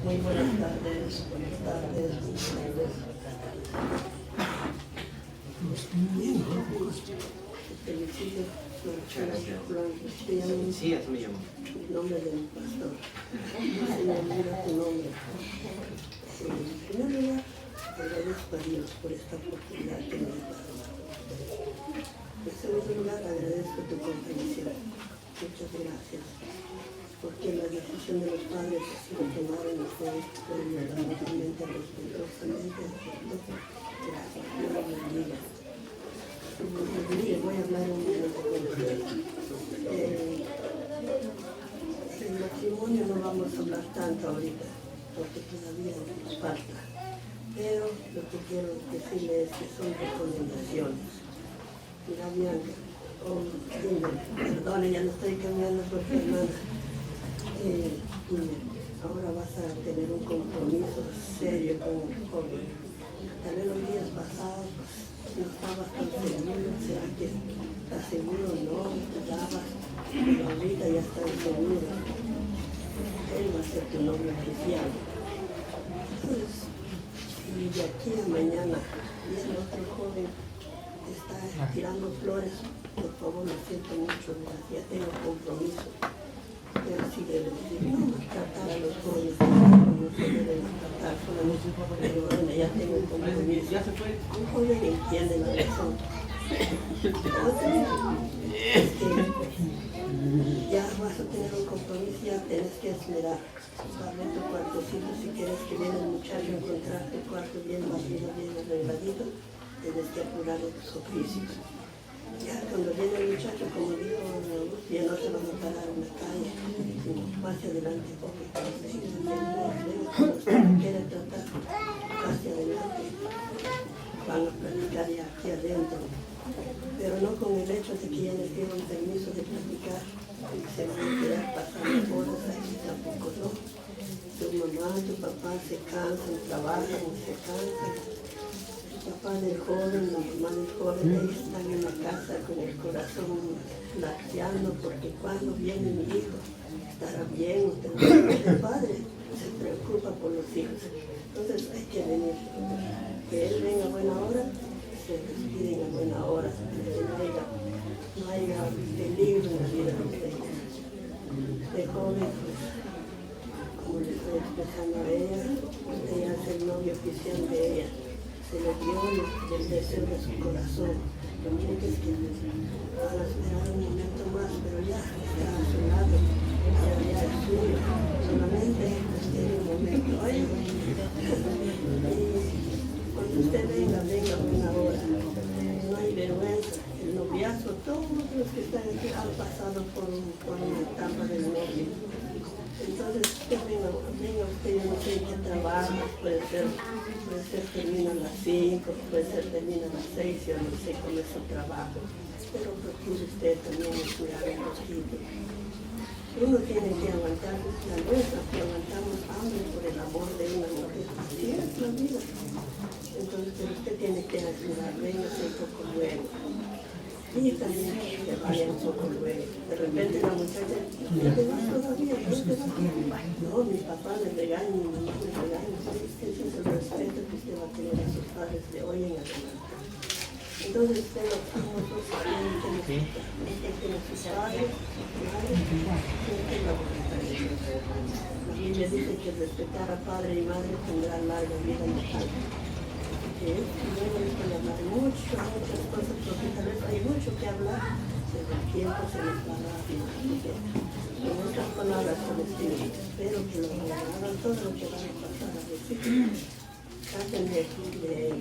Muy buenas tardes, buenas tardes, buenas tardes. Te felicito por el Sí, así me llamo. nombre de mi pastor. Se me olvida tu nombre. En primer lugar, agradezco a Dios por esta oportunidad que me ha dado. En segundo lugar, agradezco tu comprensión. Muchas gracias. Porque la decisión de los padres ha sido tomada y fue totalmente respetuosamente. Gracias, Dios los bendiga. Voy a hablar un minuto con ustedes. El matrimonio no vamos a hablar tanto ahorita, porque todavía nos falta. Pero lo que quiero decirles es que son recomendaciones. Mira, Bianca, perdone, ya no estoy cambiando porque hermana. Ahora vas a tener un compromiso serio con un joven. Tal vez los días pasados no estabas tan seguro, ¿será que estás seguro o no? Dudabas, pero ahorita ya estás seguro. Él va a ser tu novio oficial. Entonces, y de aquí a mañana, y el otro joven está tirando flores, por favor, lo siento mucho, ya tengo compromiso. Pero sí deben tratar a los jóvenes como se deben tratar, solamente porque bueno, ya tengo un compromiso. Un joven entiende la razón. Es que ya vas a tener un compromiso, ya tienes que esmerar. Darle tu cuartocito si quieres que viene el muchacho a encontrar el cuarto bien barrido, bien arregladito, tienes que apurar tus oficios. Ya cuando viene el muchacho, como digo, ya no se van a parar en la calle, sino hacia adelante, porque cuando usted quiere tratar hacia adelante, van a platicar ya aquí adentro, pero no con el hecho de que ya les dieron permiso de platicar, y se van a quedar pasando horas ahí, tampoco no. Tu mamá, tu papá se cansan, trabajan y se cansan. Papá del joven, la mamá del joven, ellos están en la casa con el corazón lateando, porque cuando viene mi hijo, estará bien, el padre se preocupa por los hijos. Entonces hay que venir, que él venga a buena hora, se despiden a buena hora, que no haya peligro en la vida de ustedes. De joven, pues, como le estoy expresando a ella es el novio oficial de ella. Se le dio el deseo de su corazón. Lo único es que van a esperar un momento más, pero ya está a su lado, ya es suyo. Solamente espere un momento. Ay, y cuando usted venga a una hora. No hay vergüenza. El noviazgo, todos los que están aquí han pasado por una etapa del novio. Entonces, que venga usted, yo no sé en qué trabaja, puede ser termina a las 5, puede ser termina a las 6, yo no sé cómo es su trabajo, pero procure usted también cuidar un poquito. Uno tiene que aguantar la nuestra, que aguantamos hambre por el amor de una mujer, así es la vida. Entonces, pero usted tiene que ayudar, venga un poco luego. Y también que vaya un poco luego. De repente la muchacha, ¿ya te vas todavía? ¿Ya te vas? No, mi papá me regaña, mi mamá me regaña. Ese es el respeto que usted va a tener a sus padres de hoy en adelante. Entonces usted lo famosos tienen que respetar a sus padres, madres, tienen que la voluntad de Dios. La Biblia dice que respetar a padre y madre tendrá larga vida en el cielo. Luego les voy a hablar muchas cosas, porque tal vez hay mucho que hablar, pero el tiempo se nos va rápido. Con estas palabras con espíritu, espero que lo hagan todo lo que van a pasar a decir. Traten de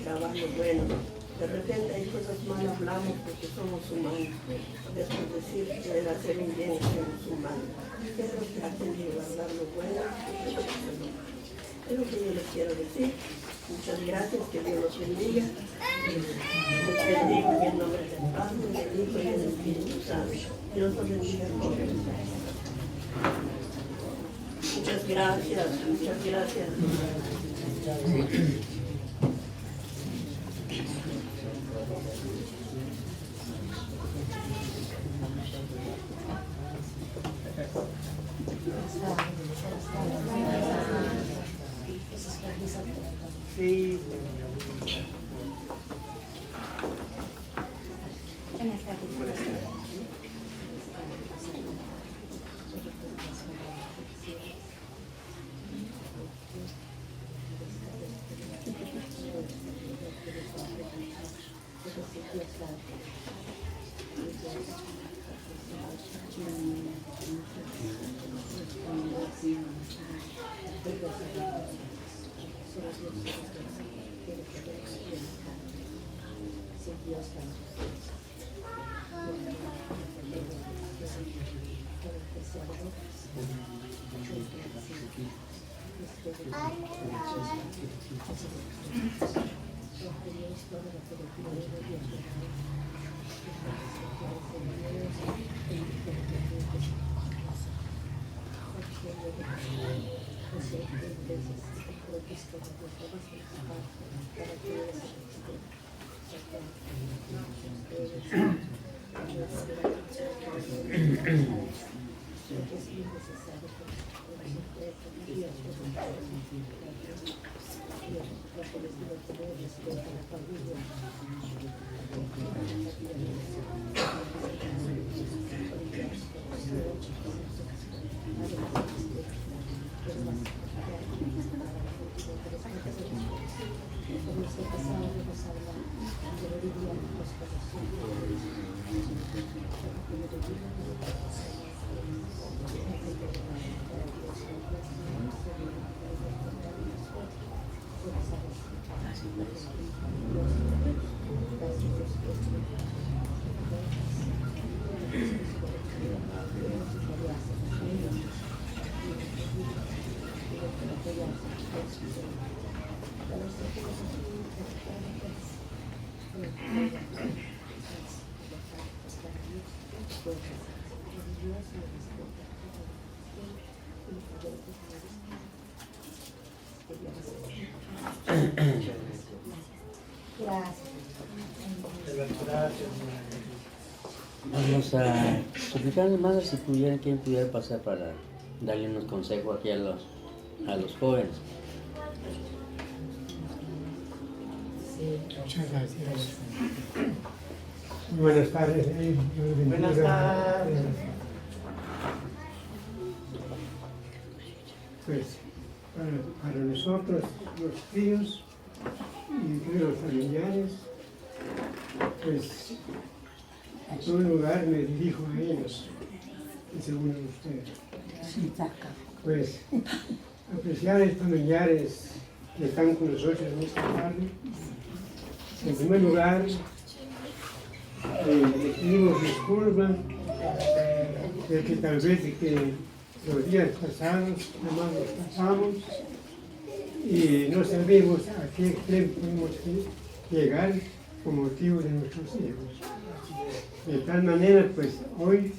trabajo bueno. De repente hay cosas mal hablamos porque somos humanos. Es por decir que debe hacer un bien somos humanos. Pero traten de guardar lo bueno y lo malo. Es lo que yo les quiero decir. Muchas gracias, que Dios los bendiga. Les bendigo en el nombre del Padre, del Hijo y del Espíritu Santo. Dios los bendiga. Muchas gracias, muchas gracias. Sí. Buenas tardes. Buenas tardes. Vamos a suplicar, hermanos, si pudieran, quien pudiera pasar para darle unos consejos aquí a los jóvenes. Muchas gracias. Buenas tardes. Buenas tardes. Pues para nosotros, los tíos y los familiares, pues en todo lugar me dirijo a ellos, y según usted. Pues apreciar a los familiares que están con nosotros en esta tarde. En primer lugar, le pedimos disculpas de que tal vez de que los días pasados, nomás los pasamos y no sabemos a qué extremo podemos llegar con motivo de nuestros hijos. De tal manera, pues hoy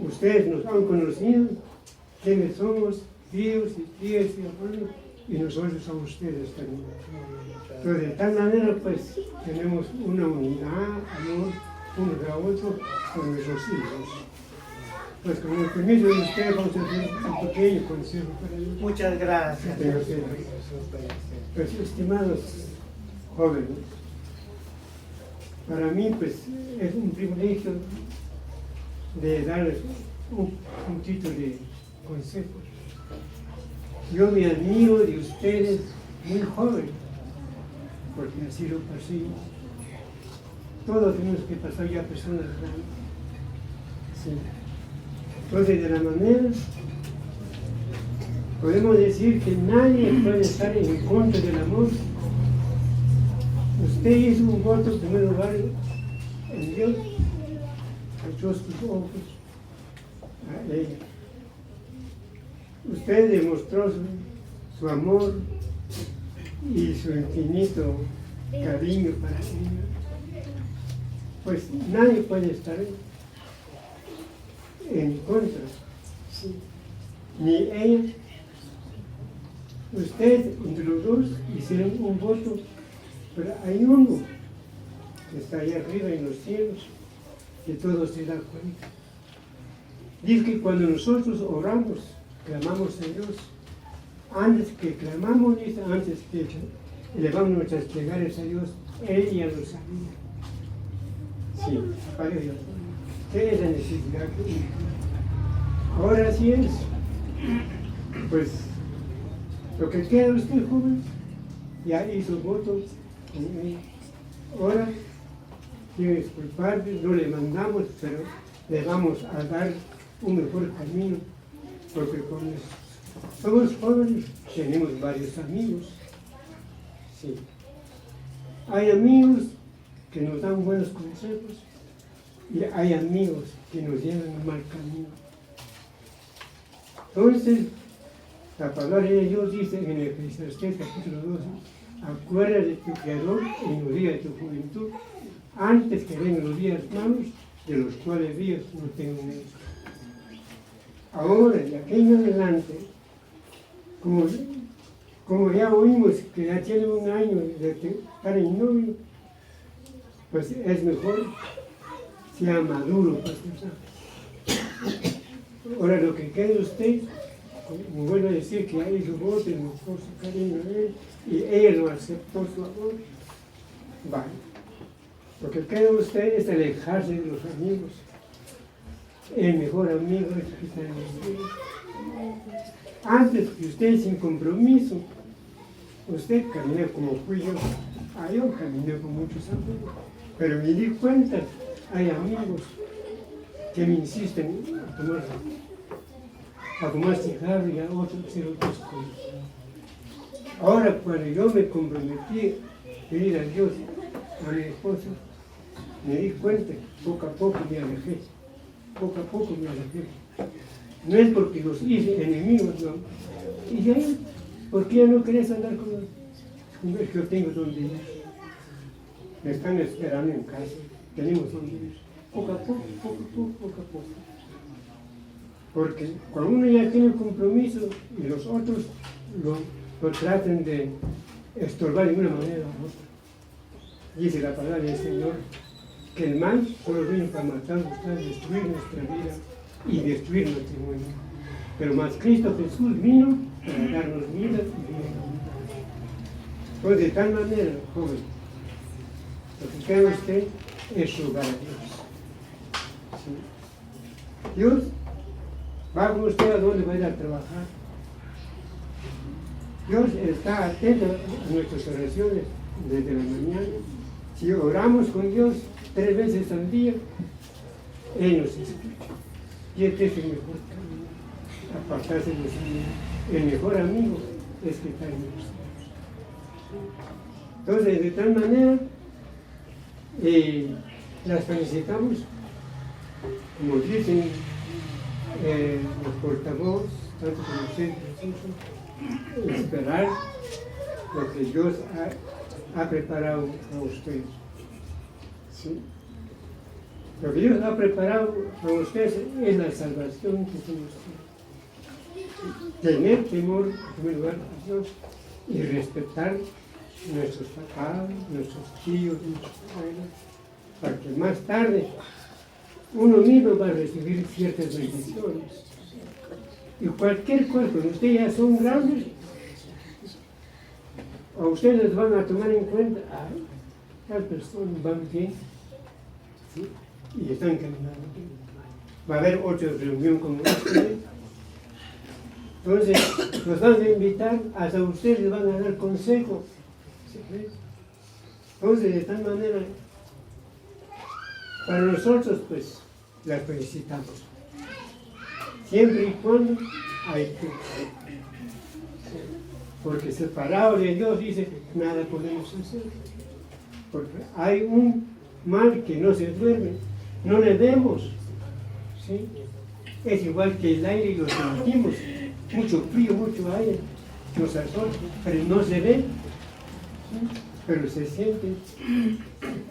ustedes nos han conocido, quiénes somos, tíos y tías y abuelos, y nosotros a ustedes también. Pero de tal manera, pues tenemos una unidad, amor, uno a otro con nuestros hijos. Pues con el permiso de ustedes vamos a hacer un pequeño consejo para ellos. Muchas gracias. Pues estimados jóvenes, para mí pues es un privilegio de darles un título de consejo. Yo me admiro de ustedes muy jóvenes, porque así lo pasé. Todos tenemos que pasar ya personas grandes. Sí. Entonces, de la manera, podemos decir que nadie puede estar en contra del amor. Usted hizo un voto en primer lugar en Dios, echó sus ojos a ella. Usted demostró su amor y su infinito cariño para ella. Pues nadie puede estar en contra, ¿sí? Ni ella. Usted, entre los dos, hicieron un voto, pero hay uno que está allá arriba en los cielos, que todo se da cuenta. Dice que cuando nosotros oramos, clamamos a Dios, antes que clamamos, dice, antes que elevamos nuestras plegarias a Dios, Él ya lo sabía. Sí, para Dios. ¿Qué es la necesidad que tiene? Ahora sí es, pues, lo que queda usted, joven, ya hizo votos. Ahora, quiero disculparme, no le mandamos, pero le vamos a dar un mejor camino, porque como somos jóvenes, tenemos varios amigos. Sí. Hay amigos que nos dan buenos consejos y hay amigos que nos llevan a un mal camino. Entonces, la palabra de Dios dice en el Eclesiastés capítulo 12, acuérdate de tu Creador en los días de tu juventud, antes que vengan los días malos, de los cuales días no tengo miedo. Ahora, de aquí en adelante, como ya oímos que ya tiene un año de estar en novio, pues es mejor sea maduro para casar. Ahora lo que quede usted, como vuelvo a decir que ya hizo voto, le mostró su cariño a él, y ella lo aceptó su amor, vale. Lo que queda usted es alejarse de los amigos. El mejor amigo es el que está en el cielo. Antes que usted sin compromiso, usted camina como fui yo. Yo caminé con muchos amigos, pero me di cuenta, hay amigos que me insisten a tomar cigarro y a otros hacer otras cosas. Ahora, cuando yo me comprometí a pedir a Dios, a mi esposa, me di cuenta, poco a poco me alejé. Poco a poco me alejé. No es porque los hice enemigos, no. Y de ahí, ¿por qué no querés andar con el que yo tengo donde ir? Me están esperando en casa, tenemos donde ir. Poco a poco, poco a poco, poco a poco. Porque cuando uno ya tiene compromiso y los otros lo tratan de estorbar de una manera u otra. Dice la palabra del Señor que el mal solo viene para matar, buscar, destruir nuestra vida y destruir nuestro matrimonio. Pero más Cristo Jesús vino para darnos vida y vida. Pues de tal manera, joven, lo que queda usted es rogar a Dios. ¿Sí? Dios va con usted a donde va a ir a trabajar. Dios está atento a nuestras oraciones desde la mañana. Si oramos con Dios 3 veces al día, Él nos escucha. Y este es el mejor camino, apartarse de los amigos. El mejor amigo es que está en nosotros. Entonces, de tal manera, las felicitamos, como dicen los portavoces, tanto como ustedes, esperar lo que Dios ha preparado a ustedes. ¿Sí? Lo que Dios ha preparado a ustedes es la salvación que tiene ustedes. Tener temor, en primer lugar, a Dios y respetar nuestros papás, nuestros tíos, nuestros abuelos, para que más tarde uno mismo va a recibir ciertas bendiciones. Y cualquier cosa, cuando ustedes ya son grandes, a ustedes van a tomar en cuenta, tal persona van bien, ¿sí? Y están caminando bien. Va a haber otra reunión como esta. Entonces, nos van a invitar, hasta ustedes les van a dar consejo. ¿Sí? Entonces, de tal manera, para nosotros, pues, las felicitamos. Siempre y cuando hay que. Porque separado de Dios, dice, nada podemos hacer. Porque hay un mal que no se duerme, no le vemos. ¿Sí? Es igual que el aire y lo sentimos. Mucho frío, mucho aire, nos azota, pero no se ve, ¿sí? Pero se siente.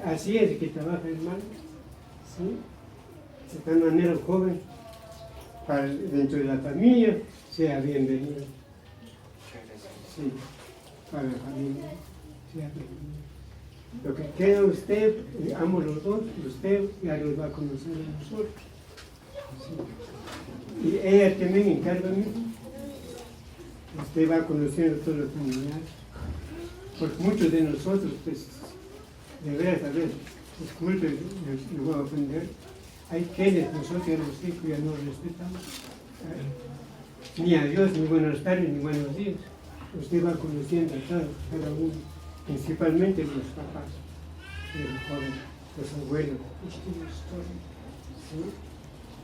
Así es que trabaja el mal. ¿Sí? De tal manera, el joven, dentro de la familia, sea bienvenido. Sí, para la familia, sea bienvenido. Lo que queda usted, ambos los dos, usted ya los va a conocer a nosotros. ¿Sí? Y ella también encarga a mí. usted va conociendo todos los familiares. Porque muchos de nosotros, pues, de veras, a ver, disculpe, le voy a ofender, hay quienes nosotros ya los hijos ya no respetamos. Ni a Dios, ni buenas tardes, ni buenos días. Usted va conociendo a todos, cada uno, principalmente los papás, los jóvenes, los abuelos, los tíos, todos, ¿sí?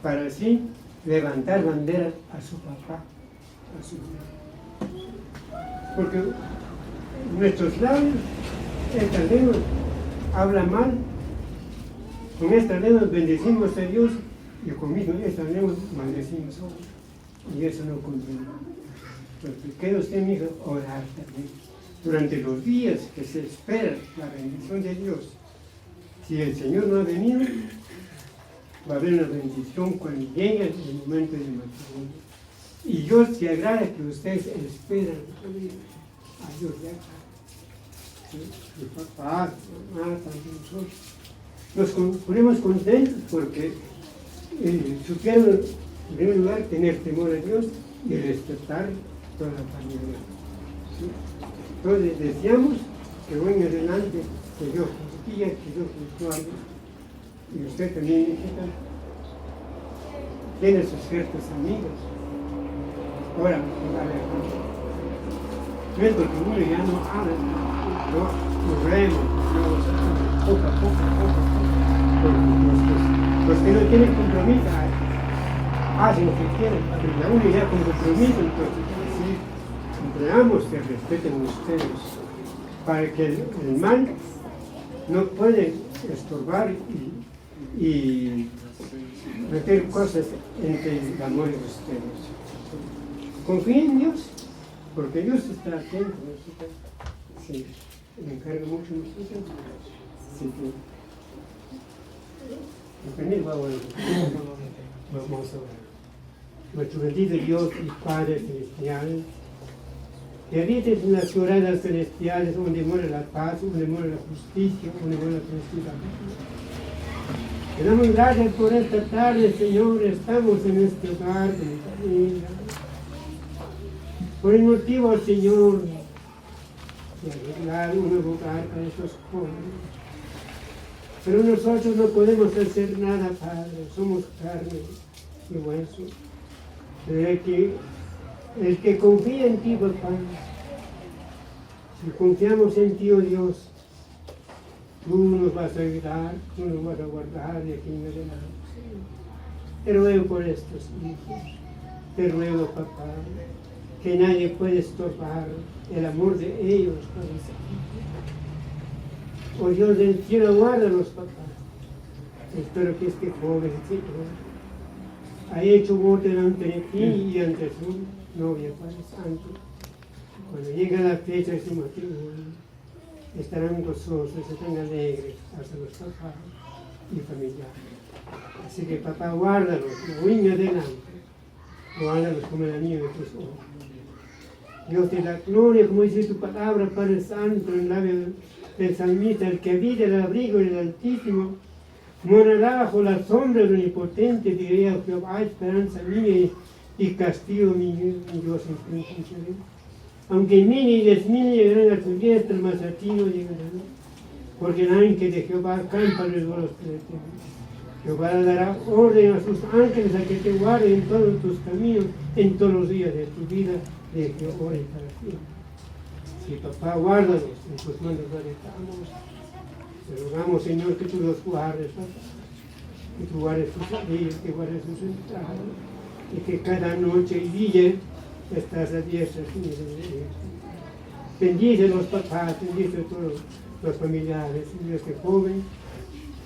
Para así levantar bandera a su papá, a su mamá. Porque nuestros labios, esta lengua habla mal, con esta lengua bendecimos a Dios y con esta lengua maldecimos a otros. Y eso no conviene. Porque queda usted, mi hija, orar también. Durante los días que se espera la bendición de Dios. Si el Señor no ha venido, va a haber una bendición cuando llegue el momento del matrimonio. Y Dios se agrada que ustedes esperan a Dios de acá. ¿Sí? Los papás, mamás, también nosotros. Nos ponemos contentos porque supieron, en primer lugar, tener temor a Dios y respetar toda la familia. ¿Sí? Entonces deseamos que hoy en adelante que Dios los guíe, que Dios los guarde. Y usted también, hijita, tiene sus ciertos amigos. Ahora, no es porque uno ya no habla, nos reemos, poco a poco. Los que no tienen compromiso, hacen lo que quieren, pero la uno ya con compromiso, entonces, sí, empleamos que respeten ustedes, para que el mal no puede estorbar y meter cosas entre el amor de ustedes. Confíen en Dios, porque Dios está atento, ¿no? Sí, me encarga mucho nosotros. Así que, vamos a orar. Nuestro bendito Dios y Padre celestial, que habites en las ciudades celestiales donde mora la paz, donde mora la justicia, donde mora la felicidad. Te damos gracias por esta tarde, Señor. Estamos en este hogar con mi familia. Por el motivo, Señor, de arreglar un nuevo hogar para esos jóvenes. Pero nosotros no podemos hacer nada, Padre. Somos carne y hueso. Pero el que confía en ti, papá, si confiamos en ti, oh Dios, tú nos vas a ayudar, tú nos vas a guardar de aquí en adelante. Te ruego por estos hijos, te ruego, papá, que nadie puede estorbar el amor de ellos para ese hijo. Oh Dios del cielo, guárdalos, papá. Espero que este joven, Señor, ha hecho voto delante de ti y ante su novia, Padre Santo. Cuando llegue la fecha de su matrimonio, estarán gozosos, estarán alegres hasta los papás y familiares. Así que, papá, guárdalos, muy adelante, guárdalos como el anillo de tus ojos. Dios te da gloria, como dice tu palabra, Padre Santo, en el labio del salmista, el que habita el abrigo del Altísimo, morará bajo la sombra del Omnipotente, diré a Jehová, esperanza mía y castigo mi Dios en quien confiaré. Aunque 1000 y 10.000 llegarán a tu diestra, mas a ti no llegarán, porque el ángel de Jehová acampa alrededor de los que le temen. Jehová dará orden a sus ángeles a que te guarden en todos tus caminos, en todos los días de tu vida, de Jehová y para siempre. Sí, papá, guárdalos, en tus manos los dejamos. Te rogamos, Señor, que tú los guardes, papá, que tú guardes sus salidas, que guardes sus entradas, y que cada noche y día estás a diestra, Señor. Bendice a los papás, bendice a todos los familiares, bendice a este joven,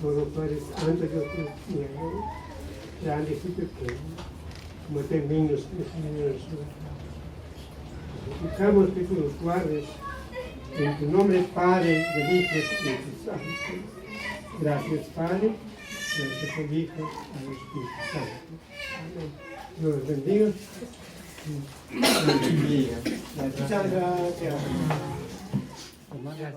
todos los padres santos, Dios mío, grandes y pequeños, como terminos, Señor. Suplicamos que tú los guardes. En tu nombre, Padre, del Hijo y Espíritu Santo. Gracias, Padre. Gracias al Hijo y al Espíritu Santo. Amén. Dios los bendiga. Muchas gracias. Gracias.